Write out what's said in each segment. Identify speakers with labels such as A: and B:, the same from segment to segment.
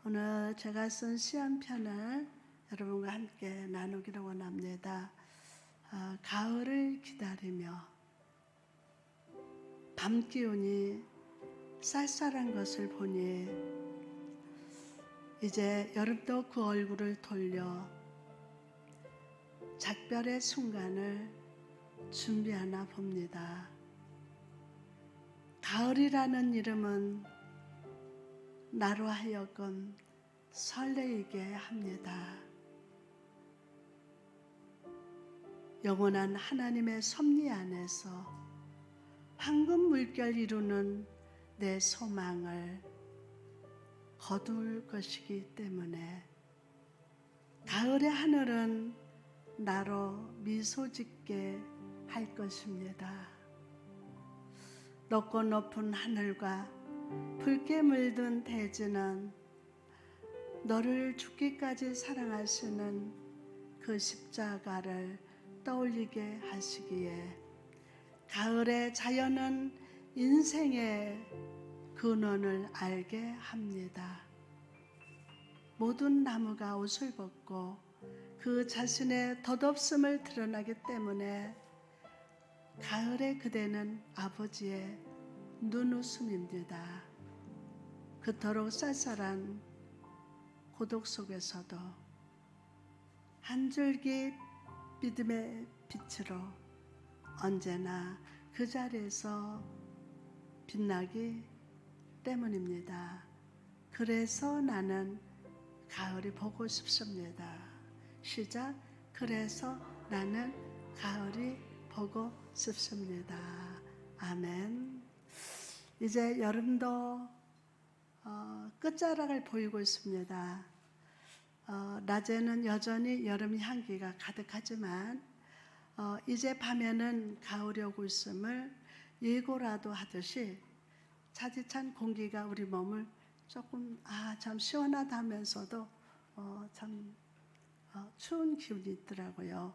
A: 오늘 제가 쓴 시 한 편을 여러분과 함께 나누기를 원합니다. 가을을 기다리며 밤 기운이 쌀쌀한 것을 보니 이제 여름도 그 얼굴을 돌려 작별의 순간을 준비하나 봅니다. 가을이라는 이름은 나로 하여금 설레이게 합니다. 영원한 하나님의 섭리 안에서 황금 물결 이루는 내 소망을 거둘 것이기 때문에 가을의 하늘은 나로 미소 짓게 할 것입니다. 높고 높은 하늘과 붉게 물든 대지는 너를 죽기까지 사랑하시는 그 십자가를 떠올리게 하시기에 가을의 자연은 인생의 근원을 알게 합니다. 모든 나무가 옷을 벗고 그 자신의 덧없음을 드러나기 때문에 가을의 그대는 아버지의 눈웃음입니다. 그토록 쌀쌀한 고독 속에서도 한 줄기 믿음의 빛으로 언제나 그 자리에서 빛나기 때문입니다. 그래서 나는 가을이 보고 싶습니다. 시작. 그래서 나는 가을이 보고 싶습니다. 아멘. 이제 여름도 끝자락을 보이고 있습니다. 낮에는 여전히 여름 향기가 가득하지만 이제 밤에는 가을이 오고 있음을 예고라도 하듯이 차디찬 공기가 우리 몸을 조금 참 시원하다 하면서도 참 추운 기운이 있더라고요.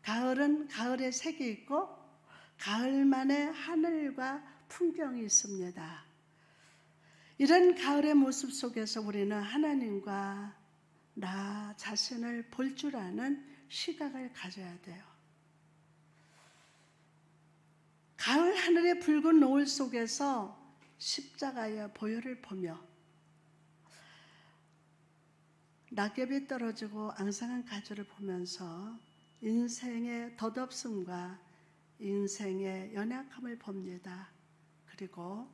A: 가을은 가을의 색이 있고 가을만의 하늘과 풍경이 있습니다. 이런 가을의 모습 속에서 우리는 하나님과 나 자신을 볼 줄 아는 시각을 가져야 돼요. 가을 하늘의 붉은 노을 속에서 십자가의 보혈을 보며 낙엽이 떨어지고 앙상한 가지를 보면서 인생의 덧없음과 인생의 연약함을 봅니다. 그리고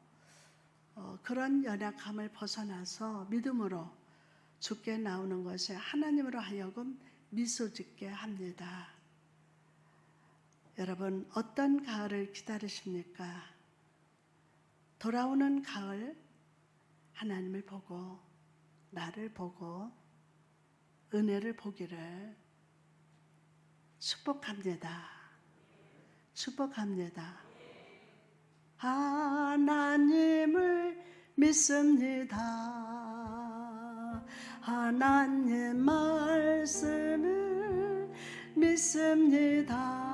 A: 그런 연약함을 벗어나서 믿음으로 주께 나오는 것이 하나님으로 하여금 미소 짓게 합니다. 여러분, 어떤 가을을 기다리십니까? 돌아오는 가을, 하나님을 보고 나를 보고 은혜를 보기를 축복합니다. 축복합니다. 하나님을 믿습니다. 하나님 말씀을 믿습니다.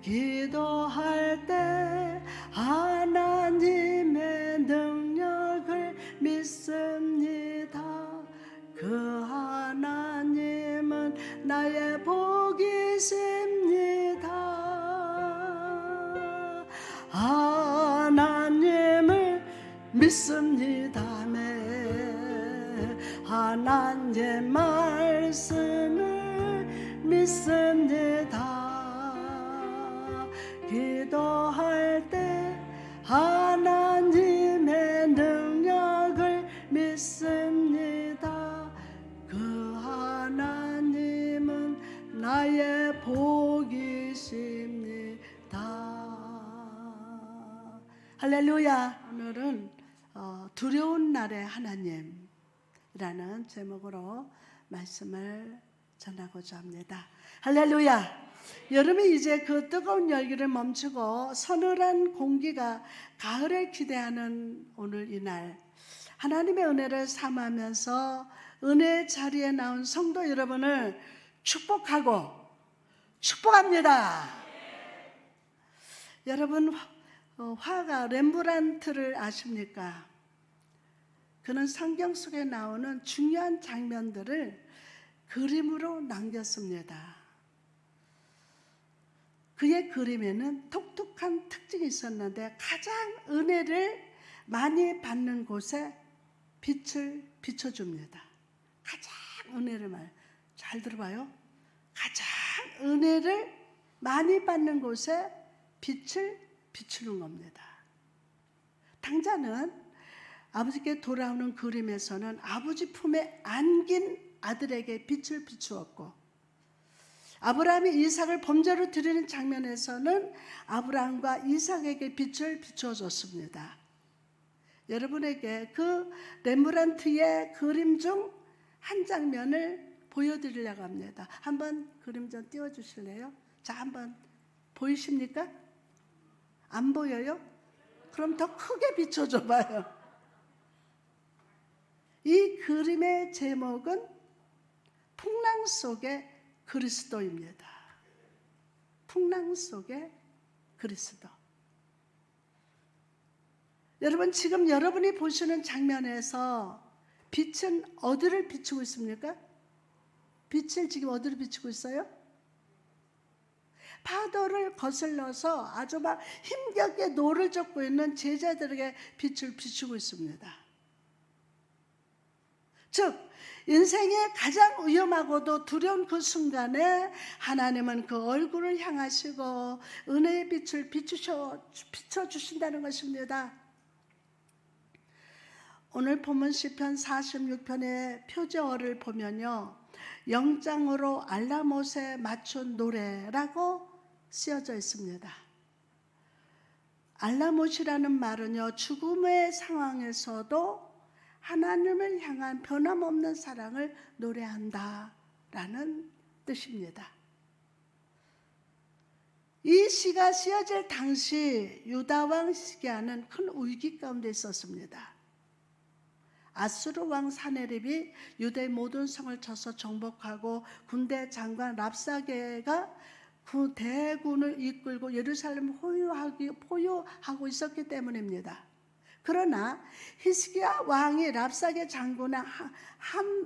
A: 기도할 때 하나님의 능력을 믿습니다. 그 하나님은 나의 복이십니다. 하나님을 믿습니다. 하나님의 말씀을 믿습니다. 기도할 때 하나님의 능력을 믿습니다. 그 하나님은 나의 복이십니다. 할렐루야. 오늘은 두려운 날의 하나님이라는 제목으로 말씀을 전하고자 합니다. 할렐루야. 여름이 이제 그 뜨거운 열기를 멈추고 서늘한 공기가 가을을 기대하는 오늘 이날, 하나님의 은혜를 삼으면서 은혜 자리에 나온 성도 여러분을 축복합니다. 여러분, 화가 렘브란트를 아십니까? 그는 성경 속에 나오는 중요한 장면들을 그림으로 남겼습니다. 그의 그림에는 독특한 특징이 있었는데 가장 은혜를 많이 받는 곳에 빛을 비춰줍니다. 가장 은혜를 잘 들어봐요. 가장 은혜를 많이 받는 곳에 빛을 비추는 겁니다. 당자는 아버지께 돌아오는 그림에서는 아버지 품에 안긴 아들에게 빛을 비추었고, 아브라함이 이삭을 범죄로 드리는 장면에서는 아브라함과 이삭에게 빛을 비춰줬습니다. 여러분에게 그 렘브란트의 그림 중 한 장면을 보여드리려고 합니다. 한번 그림 좀 띄워주실래요? 자, 한번 보이십니까? 안 보여요? 그럼 더 크게 비춰줘봐요. 이 그림의 제목은 풍랑 속의 그리스도입니다. 풍랑 속의 그리스도. 여러분, 지금 여러분이 보시는 장면에서 빛은 어디를 비추고 있습니까? 빛을 지금 어디를 비추고 있어요? 파도를 거슬러서 아주 막 힘겹게 노를 젓고 있는 제자들에게 빛을 비추고 있습니다. 즉, 인생의 가장 위험하고도 두려운 그 순간에 하나님은 그 얼굴을 향하시고 은혜의 빛을 비춰주신다는 것입니다. 오늘 본문 시편 46편의 표제어를 보면요, 영장으로 알라못에 맞춘 노래라고 쓰여져 있습니다. 알라못이라는 말은요, 죽음의 상황에서도 하나님을 향한 변함없는 사랑을 노래한다라는 뜻입니다. 이 시가 쓰여질 당시 유다왕 시기야는 큰 위기 가운데 있었습니다. 아수르 왕 사네립이 유대 모든 성을 쳐서 정복하고 군대 장관 랍사게가 그 대군을 이끌고 예루살렘을 포위하고 있었기 때문입니다. 그러나 히스기야 왕이 랍사게 장군의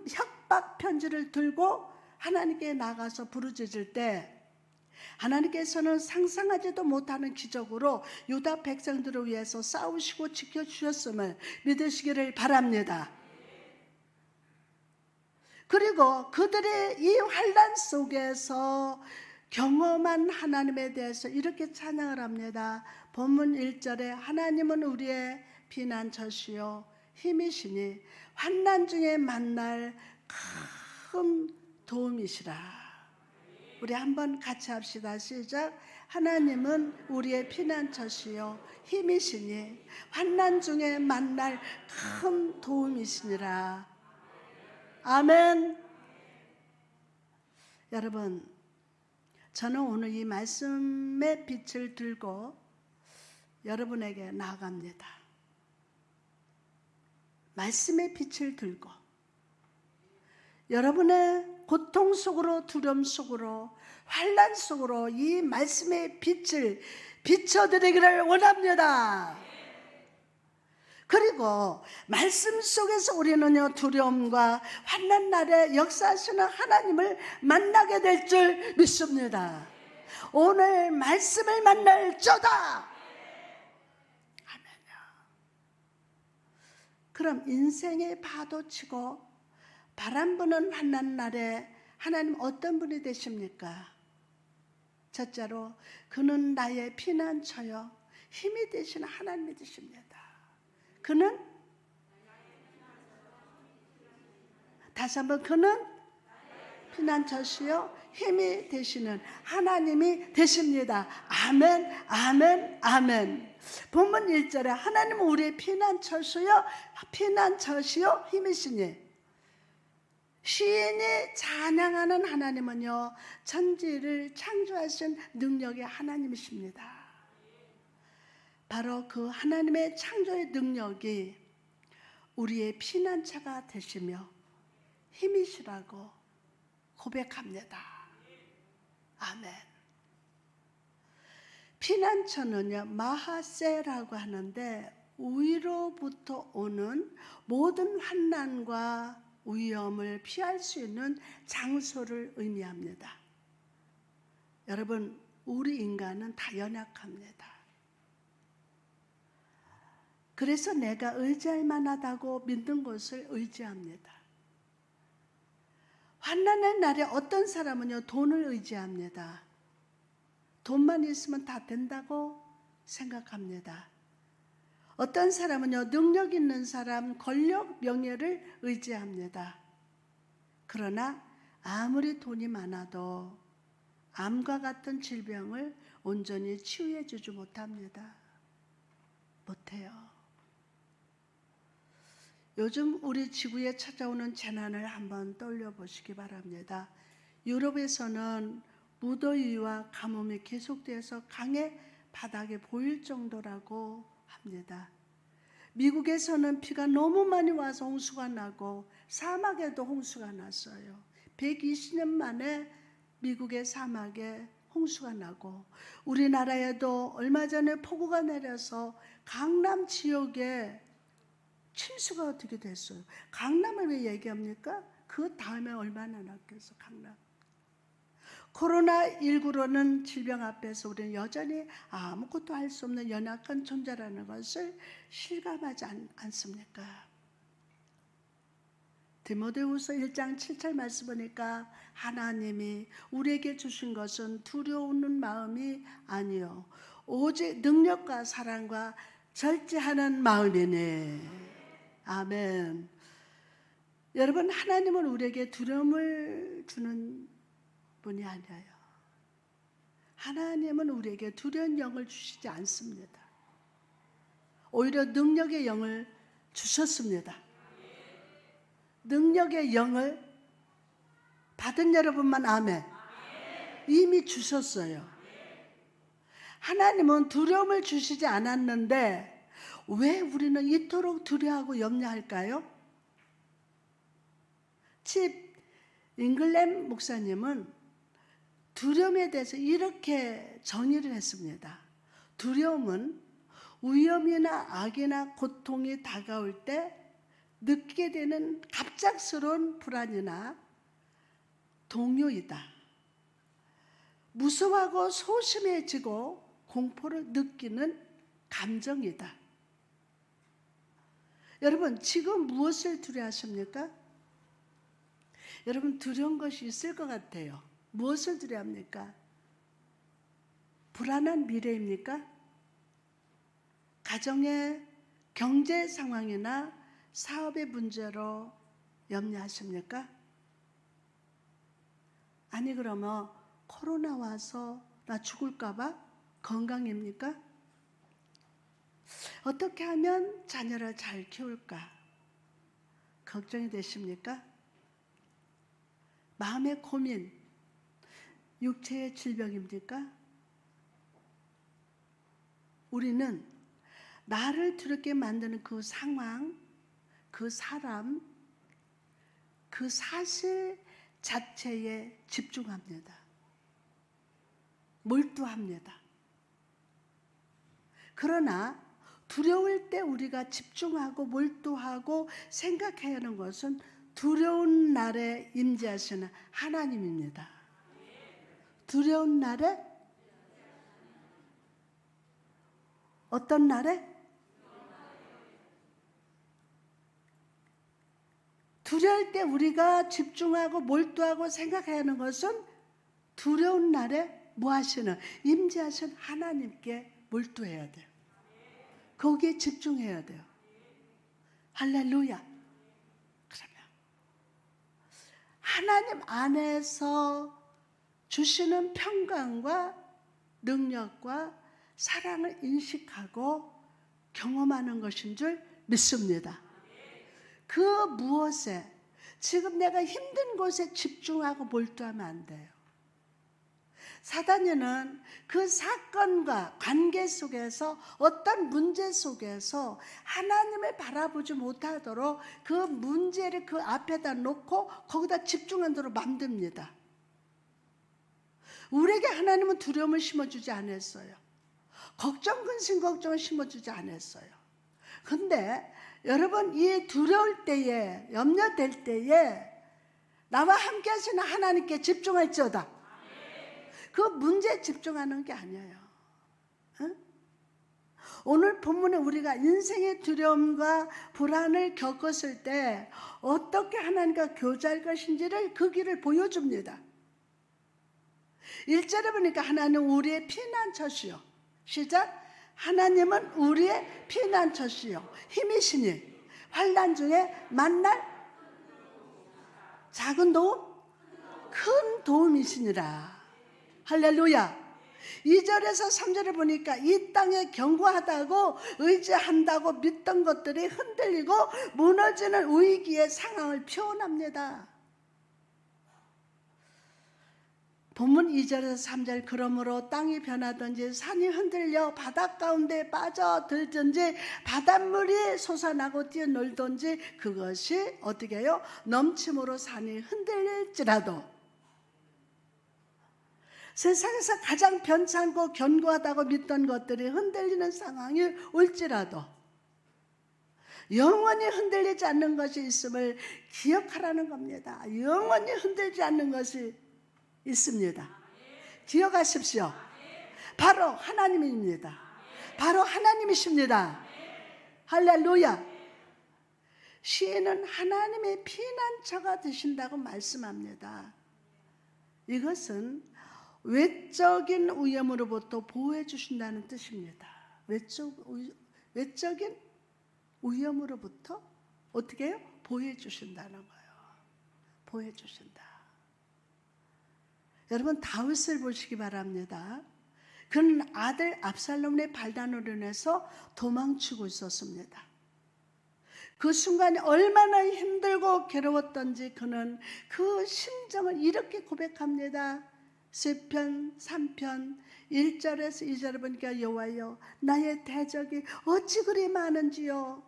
A: 협박 편지를 들고 하나님께 나가서 부르짖을 때 하나님께서는 상상하지도 못하는 기적으로 유다 백성들을 위해서 싸우시고 지켜주셨음을 믿으시기를 바랍니다. 그리고 그들의 이 환난 속에서 경험한 하나님에 대해서 이렇게 찬양을 합니다. 본문 1절에 하나님은 우리의 피난처시요 힘이시니 환난 중에 만날 큰 도움이시라. 우리 한번 같이 합시다. 시작. 하나님은 우리의 피난처시요 힘이시니 환난 중에 만날 큰 도움이시니라. 아멘. 여러분, 저는 오늘 이 말씀의 빛을 들고 여러분에게 나아갑니다. 말씀의 빛을 들고 여러분의 고통 속으로, 두려움 속으로, 환난 속으로 이 말씀의 빛을 비춰드리기를 원합니다. 그리고 말씀 속에서 우리는요, 두려움과 환난 날에 역사하시는 하나님을 만나게 될 줄 믿습니다. 오늘 말씀을 만날저다. 아멘요. 그럼 인생의 파도 치고 바람 부는 환난 날에 하나님 어떤 분이 되십니까? 첫째로 그는 나의 피난처요 힘이 되시는 하나님이 되십니다. 그는 다시 한번 그는 피난처시요 힘이 되시는 하나님이 되십니다. 아멘, 아멘, 아멘. 본문 1절에 하나님은 우리의 피난처시요 힘이시니, 시인이 찬양하는 하나님은요, 천지를 창조하신 능력의 하나님이십니다. 바로 그 하나님의 창조의 능력이 우리의 피난처가 되시며 힘이시라고 고백합니다. 아멘. 피난처는요, 마하세라고 하는데 위로부터 오는 모든 환난과 위험을 피할 수 있는 장소를 의미합니다. 여러분, 우리 인간은 다 연약합니다. 그래서 내가 의지할 만하다고 믿는 것을 의지합니다. 환난의 날에 어떤 사람은요, 돈을 의지합니다. 돈만 있으면 다 된다고 생각합니다. 어떤 사람은요, 능력 있는 사람, 권력, 명예를 의지합니다. 그러나 아무리 돈이 많아도 암과 같은 질병을 온전히 치유해 주지 못합니다. 못해요. 요즘 우리 지구에 찾아오는 재난을 한번 떠올려 보시기 바랍니다. 유럽에서는 무더위와 가뭄이 계속돼서 강의 바닥에 보일 정도라고 합니다. 미국에서는 비가 너무 많이 와서 홍수가 나고 사막에도 홍수가 났어요. 120년 만에 미국의 사막에 홍수가 나고, 우리나라에도 얼마 전에 폭우가 내려서 강남 지역에 침수가 어떻게 됐어요. 강남을 왜 얘기합니까? 그 다음에 얼마나 났겠어, 강남. 코로나19로는 질병 앞에서 우리는 여전히 아무것도 할 수 없는 연약한 존재라는 것을 실감하지 않습니까? 디모데후서 1장 7절 말씀 보니까 하나님이 우리에게 주신 것은 두려우는 마음이 아니요 오직 능력과 사랑과 절제하는 마음이네. 아멘. 여러분, 하나님은 우리에게 두려움을 주는 분이 아니에요. 하나님은 우리에게 두려운 영을 주시지 않습니다. 오히려 능력의 영을 주셨습니다. 능력의 영을 받은 여러분만 아멘. 이미 주셨어요. 하나님은 두려움을 주시지 않았는데 왜 우리는 이토록 두려워하고 염려할까요? 칩 잉글램 목사님은 두려움에 대해서 이렇게 정의를 했습니다. 두려움은 위험이나 악이나 고통이 다가올 때 느끼게 되는 갑작스러운 불안이나 동요이다. 무서워하고 소심해지고 공포를 느끼는 감정이다. 여러분, 지금 무엇을 두려워하십니까? 여러분, 두려운 것이 있을 것 같아요. 무엇을 두려워합니까? 불안한 미래입니까? 가정의 경제 상황이나 사업의 문제로 염려하십니까? 아니, 그러면 코로나 와서 나 죽을까 봐 건강입니까? 어떻게 하면 자녀를 잘 키울까? 걱정이 되십니까? 마음의 고민, 육체의 질병입니까? 우리는 나를 두렵게 만드는 그 상황, 그 사람, 그 사실 자체에 집중합니다. 몰두합니다. 그러나 두려울 때 우리가 집중하고 몰두하고 생각해야 하는 것은 두려운 날에 임재하시는 하나님입니다. 두려운 날에? 어떤 날에? 두려울 때 우리가 집중하고 몰두하고 생각해야 하는 것은 두려운 날에 뭐 하시는? 임재하신 하나님께 몰두해야 돼요. 거기에 집중해야 돼요. 할렐루야. 그러면 하나님 안에서 주시는 평강과 능력과 사랑을 인식하고 경험하는 것인 줄 믿습니다. 그 무엇에 지금 내가 힘든 곳에 집중하고 몰두하면 안 돼요. 사단은 그 사건과 관계 속에서 어떤 문제 속에서 하나님을 바라보지 못하도록 그 문제를 그 앞에다 놓고 거기다 집중하도록 만듭니다. 우리에게 하나님은 두려움을 심어주지 않았어요. 걱정, 근심, 걱정을 심어주지 않았어요. 근데 여러분, 이 두려울 때에, 염려될 때에 나와 함께 하시는 하나님께 집중할지어다. 그 문제에 집중하는 게 아니에요. 응? 오늘 본문에 우리가 인생의 두려움과 불안을 겪었을 때 어떻게 하나님과 교제할 것인지를 그 길을 보여줍니다. 1절에 보니까 하나님은 우리의 피난처시요. 시작. 하나님은 우리의 피난처시요 힘이시니 환난 중에 만날 작은 도움, 큰 도움이시니라. 할렐루야. 2절에서 3절에 보니까 이 땅에 견고하다고 의지한다고 믿던 것들이 흔들리고 무너지는 위기의 상황을 표현합니다. 본문 2절에서 3절, 그러므로 땅이 변하든지 산이 흔들려 바닷 가운데 빠져들든지 바닷물이 솟아나고 뛰어놀든지 그것이 어떻게 해요? 넘침으로 산이 흔들릴지라도, 세상에서 가장 변찮고 견고하다고 믿던 것들이 흔들리는 상황이 올지라도 영원히 흔들리지 않는 것이 있음을 기억하라는 겁니다. 영원히 흔들리지 않는 것이 있습니다. 기억하십시오. 바로 하나님입니다. 바로 하나님이십니다. 할렐루야. 시인은 하나님의 피난처가 되신다고 말씀합니다. 이것은 외적인 위험으로부터 보호해 주신다는 뜻입니다. 외적인 위험으로부터 어떻게 해요? 보호해 주신다는 거예요. 보호해 주신다. 여러분, 다윗을 보시기 바랍니다. 그는 아들 압살롬의 발단으로 인해서 도망치고 있었습니다. 그 순간이 얼마나 힘들고 괴로웠던지 그는 그 심정을 이렇게 고백합니다. 시편 3편 1절에서 2절에 보니까 여호와여, 나의 대적이 어찌 그리 많은지요.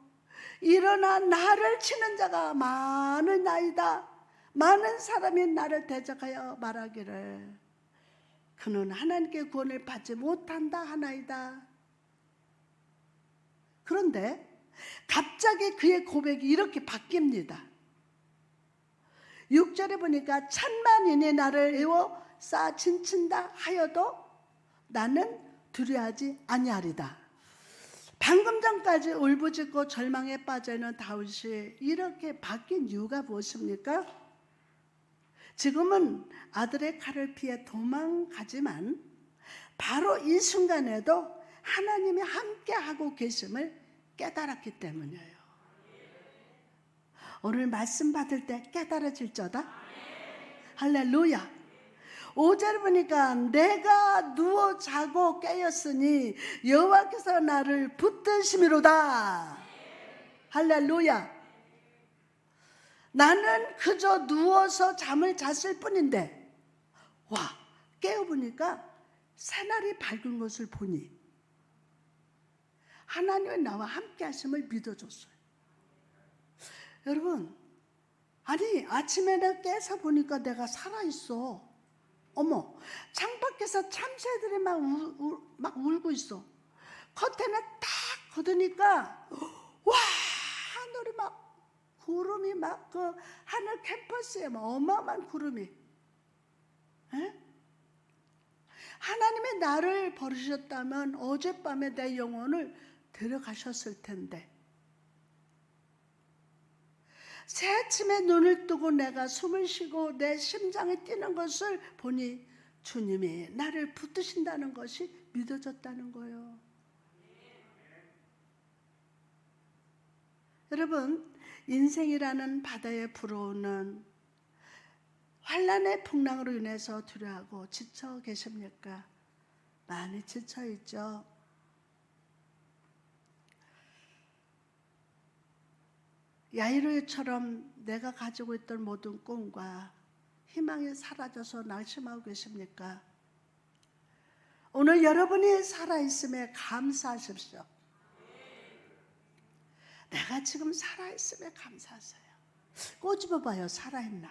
A: 일어나 나를 치는 자가 많으나이다. 많은 사람이 나를 대적하여 말하기를 그는 하나님께 구원을 받지 못한다 하나이다. 그런데 갑자기 그의 고백이 이렇게 바뀝니다. 6절에 보니까 천만인이 나를 에워 쌓아 친친다 하여도 나는 두려워하지 아니하리다. 방금 전까지 울부짖고 절망에 빠져있는 다윗이 이렇게 바뀐 이유가 무엇입니까? 지금은 아들의 칼을 피해 도망가지만 바로 이 순간에도 하나님이 함께하고 계심을 깨달았기 때문이에요. 오늘 말씀 받을 때 깨달아질저다. 할렐루야. 5절 보니까 내가 누워 자고 깨었으니 여호와께서 나를 붙드심이로다. 할렐루야. 나는 그저 누워서 잠을 잤을 뿐인데 깨어보니까 새날이 밝은 것을 보니 하나님의 나와 함께 하심을 믿어줬어요. 여러분, 아니 아침에 내가 깨서 보니까 내가 살아있어. 어머, 창밖에서 참새들이 막 울고 있어. 커튼을 딱 걷으니까 하늘이 막 구름이 막 그 하늘 캠퍼스에 막 어마어마한 구름이. 하나님의 나를 버리셨다면 어젯밤에 내 영혼을 데려가셨을 텐데, 새아침에 눈을 뜨고 내가 숨을 쉬고 내 심장이 뛰는 것을 보니 주님이 나를 붙드신다는 것이 믿어졌다는 거예요. 여러분, 인생이라는 바다에 불어오는 환난의 풍랑으로 인해서 두려워하고 지쳐 계십니까? 많이 지쳐 있죠. 야이로처럼 내가 가지고 있던 모든 꿈과 희망이 사라져서 낙심하고 계십니까? 오늘 여러분이 살아있음에 감사하십시오. 내가 지금 살아있음에 감사하세요. 꼬집어봐요. 살아있나?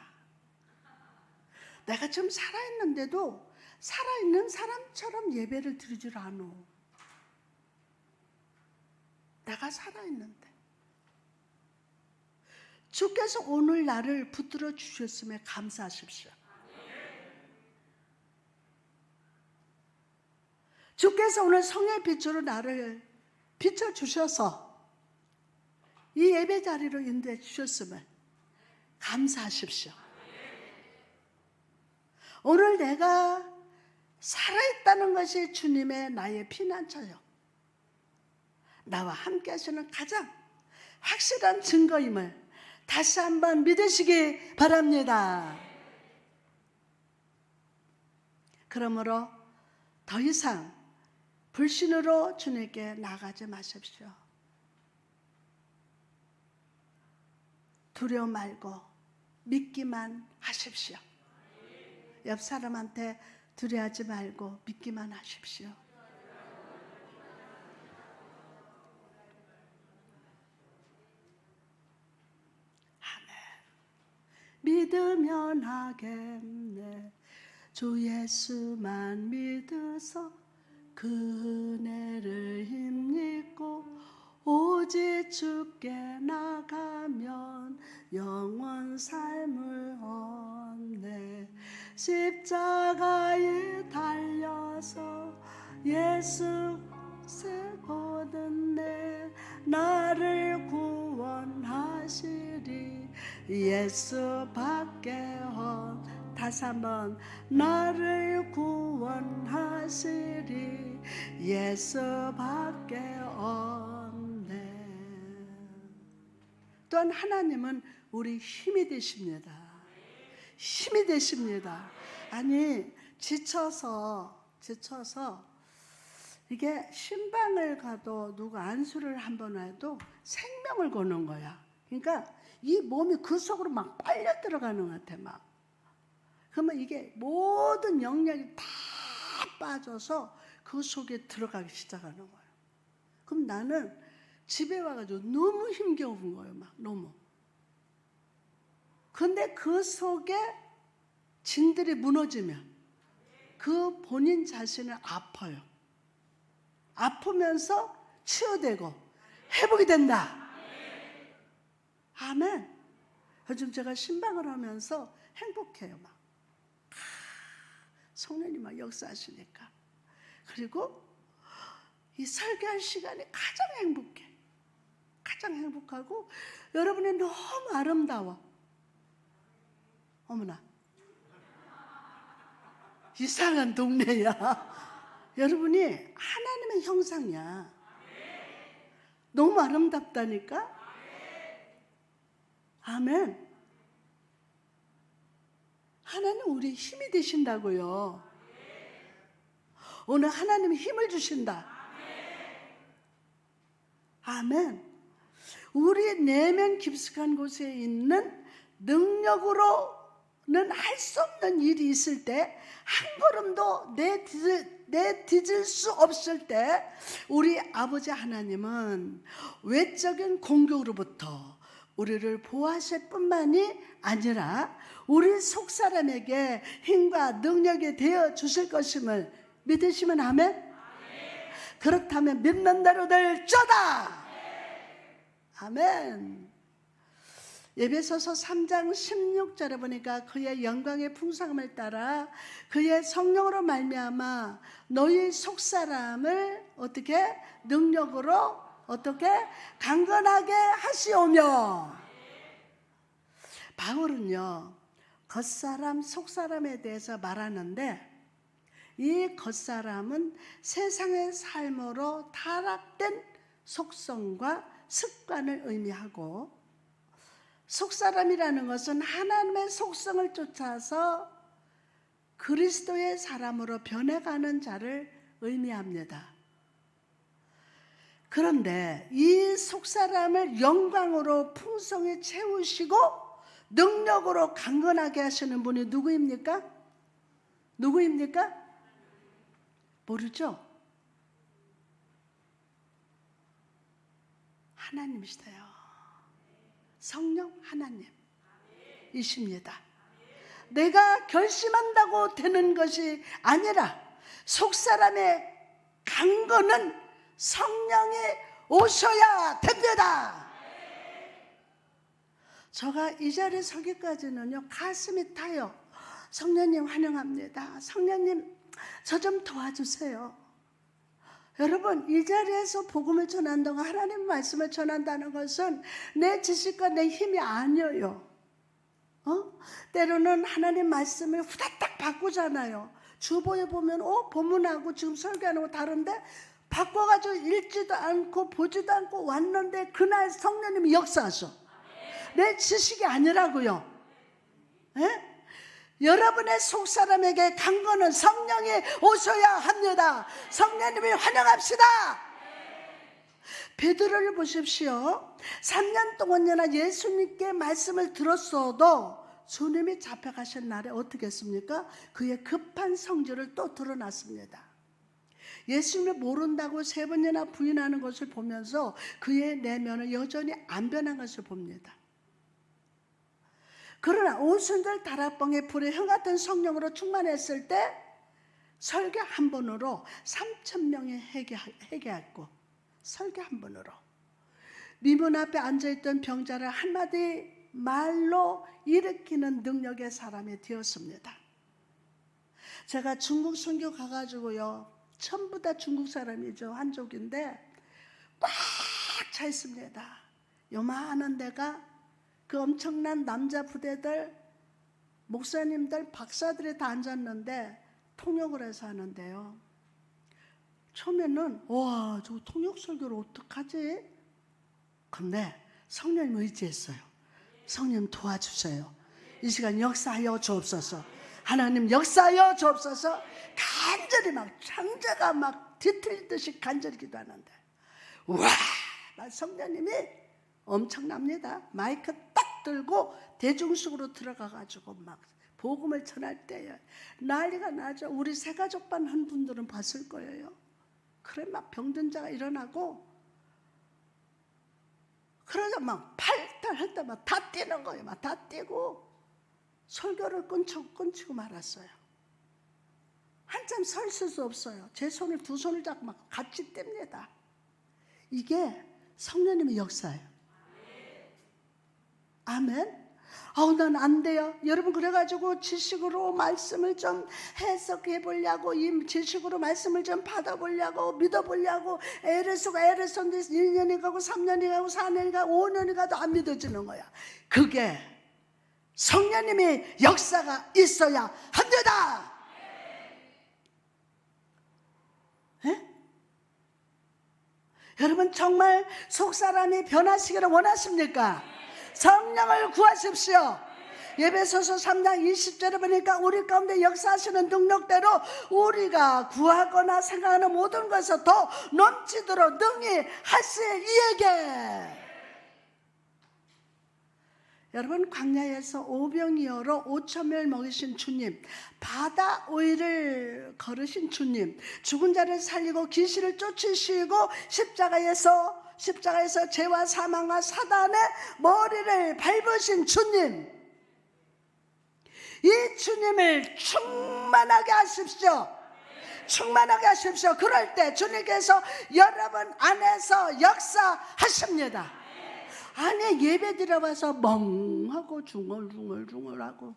A: 내가 지금 살아있는데도 살아있는 사람처럼 예배를 드리질 않아. 내가 살아있는데. 주께서 오늘 나를 붙들어 주셨음에 감사하십시오. 주께서 오늘 성령의 빛으로 나를 비춰주셔서 이 예배 자리로 인도해 주셨음을 감사하십시오. 오늘 내가 살아있다는 것이 주님의 나의 피난처요, 나와 함께 하시는 가장 확실한 증거임을 다시 한번 믿으시기 바랍니다. 그러므로 더 이상 불신으로 주님께 나가지 마십시오. 두려워 말고 믿기만 하십시오. 옆 사람한테 두려워하지 말고 믿기만 하십시오. 아멘. 믿으면 하겠네. 주 예수만 믿으서 그 은혜를 힘입고 오직 주께 나가면 영원 삶을 얻네. 십자가에 달려서 예수 세고든네. 나를 구원하시리 예수밖에 없. 다시 한번, 나를 구원하시리 예수밖에 없네. 또한 하나님은 우리 힘이 되십니다. 힘이 되십니다. 아니, 지쳐서 이게 신방을 가도 누가 안수를 한번 해도 생명을 거는 거야. 그러니까 이 몸이 그 속으로 막 빨려 들어가는 것 같아. 막. 그러면 이게 모든 영역이 다 빠져서 그 속에 들어가기 시작하는 거예요. 그럼 나는 집에 와가지고 너무 힘겨운 거예요. 막 너무. 근데 그 속에 진들이 무너지면 그 본인 자신은 아파요. 아프면서 치유되고 회복이 된다. 아멘. 요즘 제가 신방을 하면서 행복해요. 막. 성령님 막 역사하시니까. 그리고 이 설교할 시간이 가장 행복해. 가장 행복하고 여러분이 너무 아름다워. 어머나, 이상한 동네야. 여러분이 하나님의 형상이야. 너무 아름답다니까. 아멘. 하나님 우리 힘이 되신다고요. 오늘 하나님이 힘을 주신다. 아멘. 우리 내면 깊숙한 곳에 있는 능력으로는 할 수 없는 일이 있을 때, 한 걸음도 내딛을 수 없을 때, 우리 아버지 하나님은 외적인 공격으로부터 우리를 보호하실 뿐만이 아니라 우리 속사람에게 힘과 능력이 되어 주실 것임을 믿으시면 아멘? 그렇다면 믿는 대로 될지어다. 아멘. 에베소서 3장 16절에 보니까 그의 영광의 풍성함을 따라 그의 성령으로 말미암아 너희 속사람을 어떻게 능력으로 어떻게 강건하게 하시오며. 바울은요, 겉사람 속사람에 대해서 말하는데, 이 겉사람은 세상의 삶으로 타락된 속성과 습관을 의미하고, 속사람이라는 것은 하나님의 속성을 쫓아서 그리스도의 사람으로 변해가는 자를 의미합니다. 그런데 이 속사람을 영광으로 풍성히 채우시고 능력으로 강건하게 하시는 분이 누구입니까? 누구입니까? 모르죠? 하나님이시대요. 성령 하나님이십니다. 내가 결심한다고 되는 것이 아니라 속사람의 강건은 성령이 오셔야 됩니다. 제가 이 자리에 서기까지는요 가슴이 타요. 성령님 환영합니다. 성령님 저 좀 도와주세요. 여러분, 이 자리에서 복음을 전한다고 하나님 말씀을 전한다는 것은 내 지식과 내 힘이 아니에요. 때로는 하나님 말씀을 후다닥 바꾸잖아요. 주보에 보면 본문하고 지금 설교하는 거 다른데 바꿔가지고 읽지도 않고 보지도 않고 왔는데 그날 성령님이 역사하셔. 내 지식이 아니라고요. 에? 여러분의 속사람에게 간 거는 성령이 오셔야 합니다. 성령님을 환영합시다. 베드로를 보십시오. 3년 동안이나 예수님께 말씀을 들었어도 주님이 잡혀가신 날에 어떻게 했습니까? 그의 급한 성질을 또 드러났습니다. 예수님을 모른다고 3번이나 부인하는 것을 보면서 그의 내면은 여전히 안 변한 것을 봅니다. 그러나 오순절 다락방에 불의 형 같은 성령으로 충만했을 때 설교 한 번으로 3,000명이 회개했고, 설교 한 번으로 미문 앞에 앉아있던 병자를 한마디 말로 일으키는 능력의 사람이 되었습니다. 제가 중국 선교 가가지고요, 전부 다 중국 사람이죠. 한족인데 꽉 차 있습니다. 요만한 데가 그 엄청난 남자 부대들, 목사님들, 박사들이 다 앉았는데 통역을 해서 하는데요. 처음에는 와, 저 통역 설교를 어떡하지? 근데 성령님 의지했어요. 성령 도와주세요. 이 시간 역사하여 주옵소서. 하나님 역사하여 주옵소서. 간절히 막 창자가 막 뒤틀리듯이 간절히 기도하는데 와, 성령님이 엄청납니다. 마이크 딱 들고 대중 속으로 들어가가지고 막 복음을 전할 때에 난리가 나죠. 우리 새가족반 한 분들은 봤을 거예요. 그래 막 병든 자가 일어나고 그러자 막 팔tal 할 때 막 다 뛰는 거예요. 막 다 뛰고 설교를 끊치고 말았어요. 한참 서 있을 수 없어요. 제 손을 두 손을 잡고 막 같이 뗍니다. 이게 성령님의 역사예요. 아멘. 난 안 돼요. 여러분, 그래가지고 지식으로 말씀을 좀 해석해 보려고, 이 지식으로 말씀을 좀 받아보려고, 믿어보려고 애를 쓰고 1년이 가고 3년이 가고 4년이 가고 5년이 가도 안 믿어지는 거야. 그게 성령님의 역사가 있어야 합니다. 네? 여러분, 정말 속사람이 변하시기를 원하십니까? 성령을 구하십시오. 예배소서 3장 20절에 보니까 우리 가운데 역사하시는 능력대로 우리가 구하거나 생각하는 모든 것을 더 넘치도록 능히 하실 이에게. 여러분, 광야에서 오병이어로 5,000명을 먹이신 주님, 바다 오이를 걸으신 주님, 죽은 자를 살리고 귀신을 쫓으시고 십자가에서 죄와 사망과 사단의 머리를 밟으신 주님, 이 주님을 충만하게 하십시오. 충만하게 하십시오. 그럴 때 주님께서 여러분 안에서 역사하십니다. 아니, 예배 들어와서 멍하고 중얼중얼하고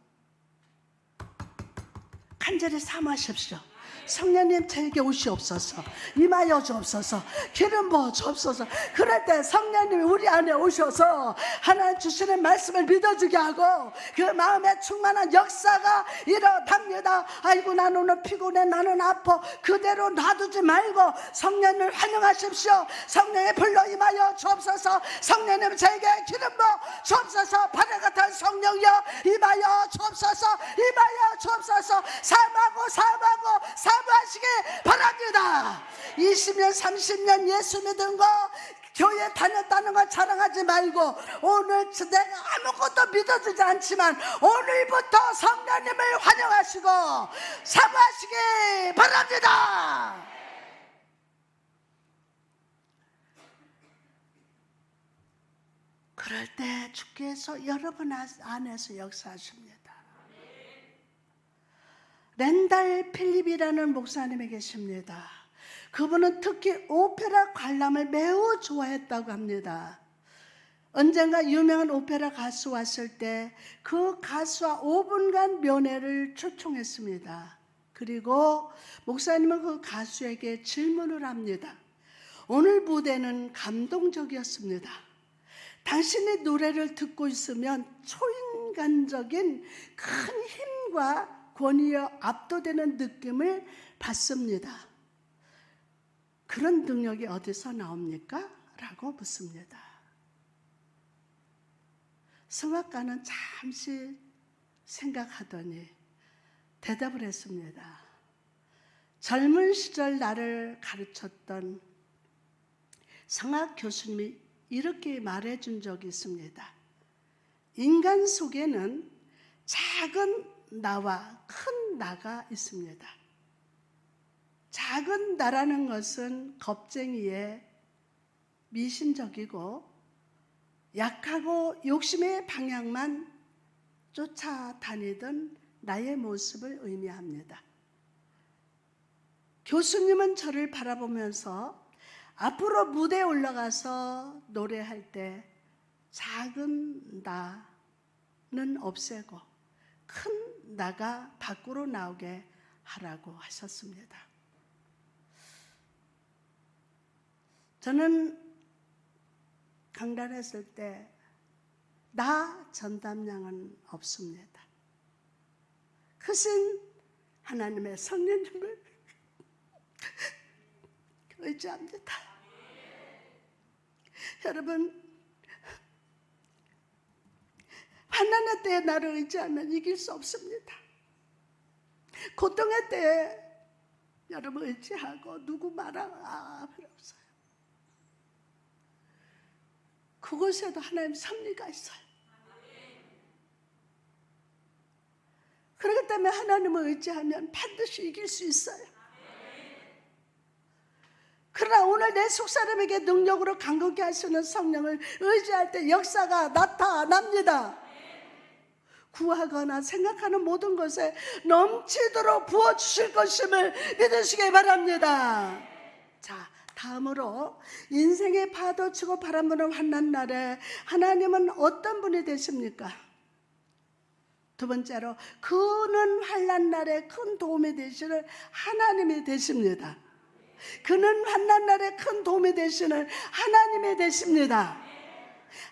A: 간절히 사모하십시오. 성령님 저에게 오시옵소서. 임하여 주옵소서. 기름 부어 주옵소서. 그럴 때 성령님이 우리 안에 오셔서 하나님 주시는 말씀을 믿어주게 하고 그 마음에 충만한 역사가 일어납니다. 아이고, 나는 오늘 피곤해, 나는 아파. 그대로 놔두지 말고 성령님을 환영하십시오. 성령의 불로 임하여 주옵소서. 성령님 저에게 기름 부어 주옵소서. 바다 같은 성령이여 임하여 주옵소서. 임하여 주옵소서. 사모하시기 바랍니다. 20년 30년 예수 믿은 거, 교회 다녔다는 거 자랑하지 말고, 오늘 내가 아무것도 믿어주지 않지만 오늘부터 성령님을 환영하시고 사모하시기 바랍니다. 그럴 때 주께서 여러분 안에서 역사하십니다. 렌달 필립이라는 목사님이 계십니다. 그분은 특히 오페라 관람을 매우 좋아했다고 합니다. 언젠가 유명한 오페라 가수 왔을 때 그 가수와 5분간 면회를 초청했습니다. 그리고 목사님은 그 가수에게 질문을 합니다. 오늘 무대는 감동적이었습니다. 당신의 노래를 듣고 있으면 초인간적인 큰 힘과 권위에 압도되는 느낌을 받습니다. 그런 능력이 어디서 나옵니까? 라고 묻습니다. 성악가는 잠시 생각하더니 대답을 했습니다. 젊은 시절 나를 가르쳤던 성악 교수님이 이렇게 말해준 적이 있습니다. 인간 속에는 작은 나와 큰 나가 있습니다. 작은 나라는 것은 겁쟁이에 미신적이고 약하고 욕심의 방향만 쫓아다니던 나의 모습을 의미합니다. 교수님은 저를 바라보면서 앞으로 무대에 올라가서 노래할 때 작은 나는 없애고 큰 나가 밖으로 나오게 하라고 하셨습니다. 저는 강단했을 때 나 전담량은 없습니다. 크신 하나님의 성령님을 의지합니다. 여러분, 환난의 때에 나를 의지하면 이길 수 없습니다. 고통의 때에 여러분 의지하고 누구 말아 필요 없어요. 그곳에도 하나님 섭리가 있어요. 그렇기 때문에 하나님을 의지하면 반드시 이길 수 있어요. 그러나 오늘 내 속사람에게 능력으로 강건케 하시는 성령을 의지할 때 역사가 나타납니다. 구하거나 생각하는 모든 것에 넘치도록 부어주실 것임을 믿으시기 바랍니다. 자, 다음으로 인생의 파도 치고 바람 부는 환난 날에 하나님은 어떤 분이 되십니까? 두 번째로 그는 환난 날에 큰 도움이 되시는 하나님이 되십니다. 그는 환난 날에 큰 도움이 되시는 하나님이 되십니다.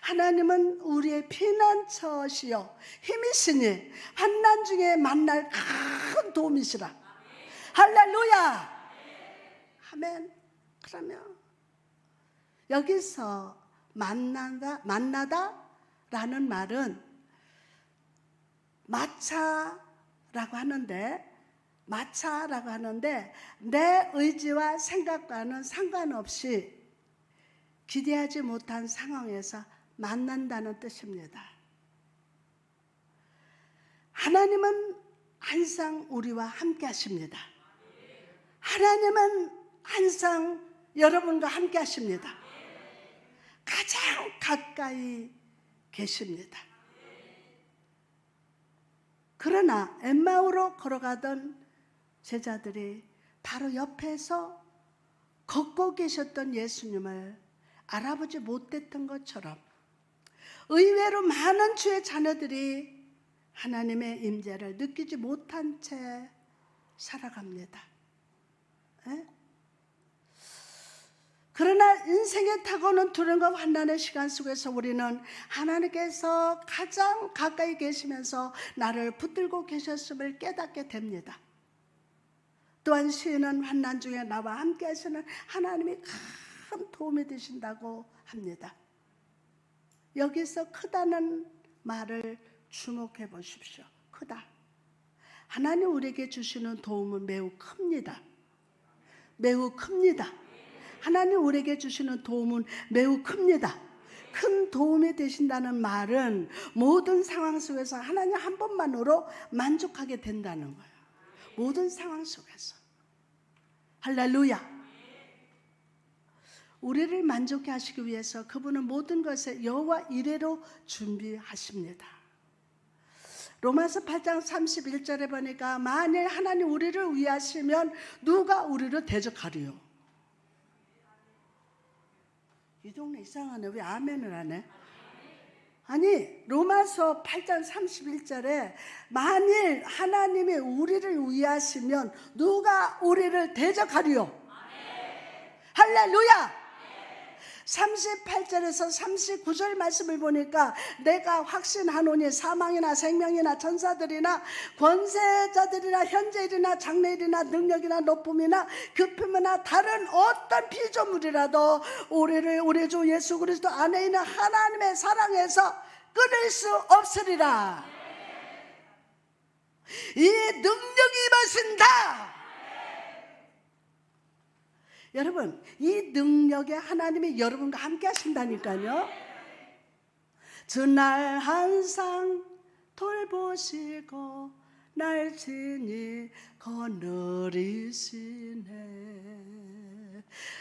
A: 하나님은 우리의 피난처시요 힘이시니 환난 중에 만날 큰 도움이시라. 할렐루야. 아멘. 그러면 여기서 만나다라는 말은 마차라고 하는데 내 의지와 생각과는 상관없이 기대하지 못한 상황에서 만난다는 뜻입니다. 하나님은 항상 우리와 함께 하십니다. 하나님은 항상 여러분과 함께 하십니다. 가장 가까이 계십니다. 그러나 엠마오로 걸어가던 제자들이 바로 옆에서 걷고 계셨던 예수님을 알아보지 못했던 것처럼 의외로 많은 주의 자녀들이 하나님의 임재를 느끼지 못한 채 살아갑니다. 에? 그러나 인생에 타고는 두려움과 환난의 시간 속에서 우리는 하나님께서 가장 가까이 계시면서 나를 붙들고 계셨음을 깨닫게 됩니다. 또한 시인은 환난 중에 나와 함께 하시는 하나님이 큰 도움이 되신다고 합니다. 여기서 크다는 말을 주목해 보십시오. 크다. 하나님 우리에게 주시는 도움은 매우 큽니다. 매우 큽니다. 하나님 우리에게 주시는 도움은 매우 큽니다. 큰 도움이 되신다는 말은 모든 상황 속에서 하나님 한 분만으로 만족하게 된다는 거예요. 모든 상황 속에서. 할렐루야. 우리를 만족해 하시기 위해서 그분은 모든 것에 여호와 이레로 준비하십니다. 로마서 8장 31절에 보니까 만일 하나님 우리를 위하시면 누가 우리를 대적하리요? 이 동네 이상하네. 왜 아멘을 안 해? 아니 로마서 8장 31절에 만일 하나님이 우리를 위하시면 누가 우리를 대적하리요? 할렐루야! 38절에서 39절 말씀을 보니까 내가 확신하노니 사망이나 생명이나 천사들이나 권세자들이나 현재일이나 장래일이나 능력이나 높음이나 급함이나 다른 어떤 피조물이라도 우리를 우리 주 예수 그리스도 안에 있는 하나님의 사랑에서 끊을 수 없으리라. 이 능력이 임하신다. 여러분, 이 능력에 하나님이 여러분과 함께 하신다니까요. 주날 항상 돌보시고 날 친히 거느리시네.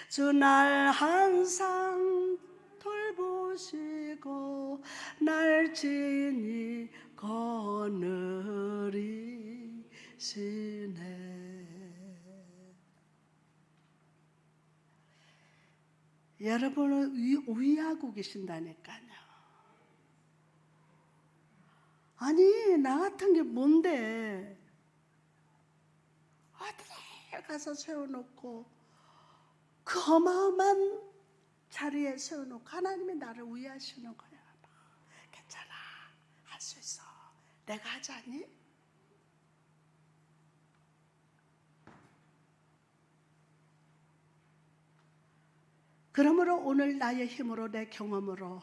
A: 주날 항상 돌보시고 날 친히 거느리시네. 여러분을 위하고 계신다니까요. 아니 나 같은 게 뭔데 어디에 가서 세워놓고 그 어마어마한 자리에 세워놓고 하나님이 나를 위하시는 거야. 괜찮아, 할 수 있어, 내가 하자니? 그러므로 오늘 나의 힘으로 내 경험으로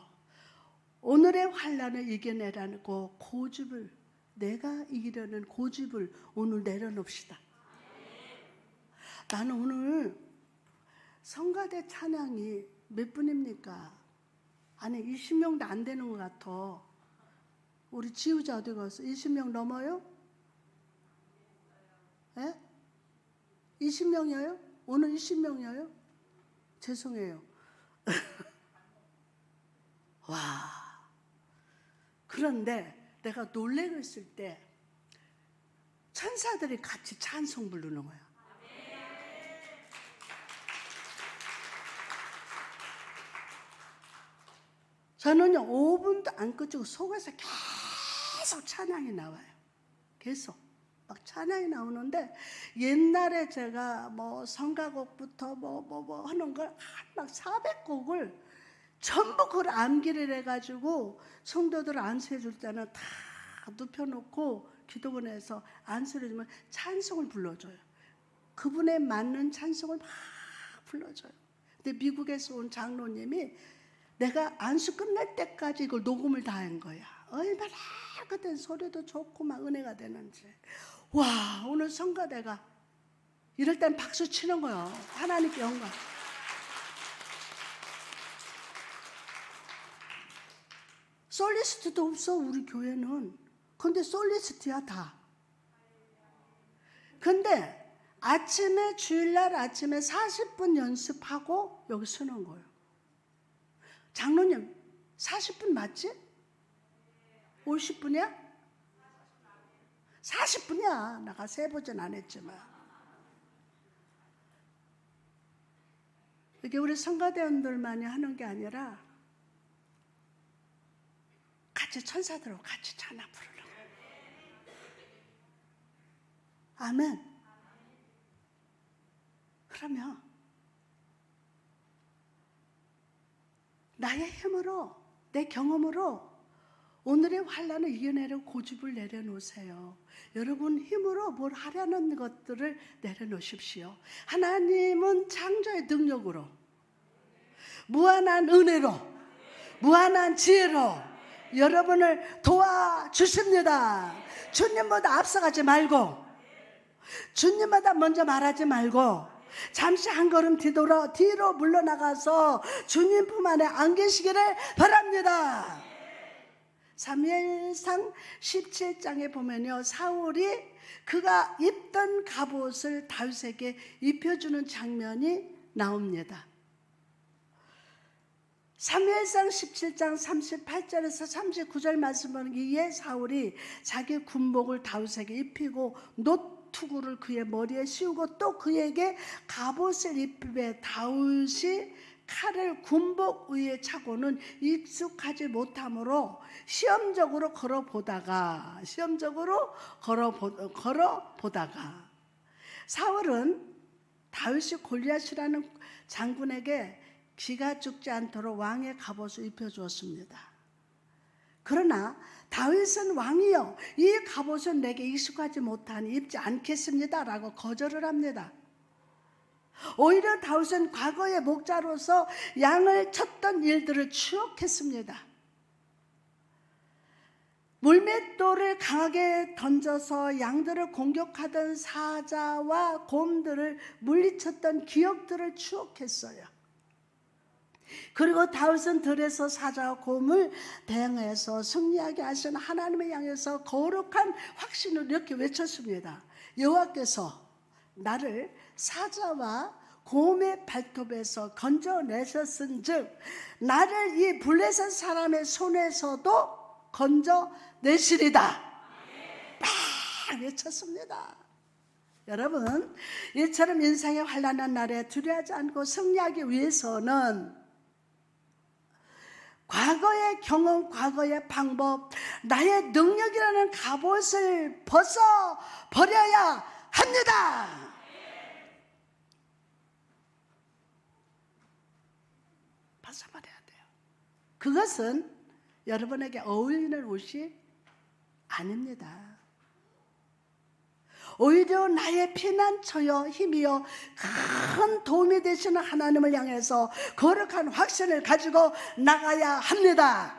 A: 오늘의 환난을 이겨내라고 고집을, 내가 이기려는 고집을 오늘 내려놓읍시다. 나는 오늘 성가대 찬양이 몇 분입니까? 아니 20명도 안 되는 것 같아. 우리 지우자 어디 갔어? 20명 넘어요? 예? 20명이에요? 오늘 20명이에요? 죄송해요. 와. 그런데 내가 놀래고 있을 때 천사들이 같이 찬송 부르는 거야. 저는요 5분도 안 끄고 속에서 계속 찬양이 나와요. 계속 막 찬양이 나오는데 옛날에 제가 뭐 성가곡부터 뭐 하는 걸 막 400곡을 전부 그걸 암기를 해가지고 성도들 안수해 줄 때는 다 눕혀놓고 기도원에서 안수를 해주면 찬송을 불러줘요. 그분에 맞는 찬송을 막 불러줘요. 근데 미국에서 온 장로님이 내가 안수 끝날 때까지 이걸 녹음을 다 한 거야. 얼마나 그때 소리도 좋고 막 은혜가 되는지. 와, 오늘 성가대가 이럴 땐 박수 치는 거야. 하나님께 영광. 솔리스트도 없어 우리 교회는. 근데 솔리스트야 다. 근데 아침에 주일날 아침에 40분 연습하고 여기 서는 거예요. 장로님 40분 맞지? 50분이야? 40분이야. 내가 세보진 안 했지만. 이게 우리 성가대원들만이 하는 게 아니라 같이 천사들하고 같이 찬양 부르는 거예요. 아멘. 그러면 나의 힘으로, 내 경험으로 오늘의 환난을 이겨내려고 고집을 내려놓으세요. 여러분 힘으로 뭘 하려는 것들을 내려놓으십시오. 하나님은 창조의 능력으로, 무한한 은혜로, 무한한 지혜로 여러분을 도와주십니다. 주님보다 앞서가지 말고, 주님보다 먼저 말하지 말고 잠시 한 걸음 뒤로 물러나가서 주님 품 안에 안 계시기를 바랍니다. 사무엘상 17장에 보면요, 사울이 그가 입던 갑옷을 다윗에게 입혀주는 장면이 나옵니다. 사무엘상 17장 38절에서 39절 말씀 보면 이에 사울이 자기 군복을 다윗에게 입히고 노투구를 그의 머리에 씌우고 또 그에게 갑옷을 입히매 다윗이 칼을 군복 위에 차고는 익숙하지 못하므로 시험적으로 걸어보다가 사울은 다윗이 골리앗이라는 장군에게 기가 죽지 않도록 왕의 갑옷을 입혀주었습니다. 그러나 다윗은 왕이여, 이 갑옷은 내게 익숙하지 못하니 입지 않겠습니다 라고 거절을 합니다. 오히려 다윗은 과거의 목자로서 양을 쳤던 일들을 추억했습니다. 물맷돌을 강하게 던져서 양들을 공격하던 사자와 곰들을 물리쳤던 기억들을 추억했어요. 그리고 다윗은 들에서 사자와 곰을 대항해서 승리하게 하신 하나님을 향해서 거룩한 확신을 이렇게 외쳤습니다. 여호와께서 나를 사자와 곰의 발톱에서 건져내셨은즉 나를 이 블레셋 사람의 손에서도 건져내시리다. 막 외쳤습니다. 여러분, 이처럼 인생의 환난한 날에 두려워하지 않고 승리하기 위해서는 과거의 경험, 과거의 방법, 나의 능력이라는 갑옷을 벗어버려야 합니다. 벗어버려야 돼요. 그것은 여러분에게 어울리는 옷이 아닙니다. 오히려 나의 피난처여 힘이여 큰 도움이 되시는 하나님을 향해서 거룩한 확신을 가지고 나가야 합니다.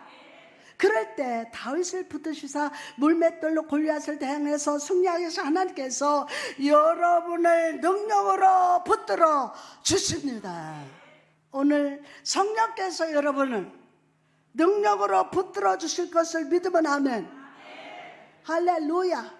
A: 그럴 때 다윗을 붙드시사 물맷돌로 골리앗을 대항해서 승리하게 하신 하나님께서 여러분을 능력으로 붙들어 주십니다. 오늘 성령께서 여러분을 능력으로 붙들어 주실 것을 믿으면 아멘. 할렐루야.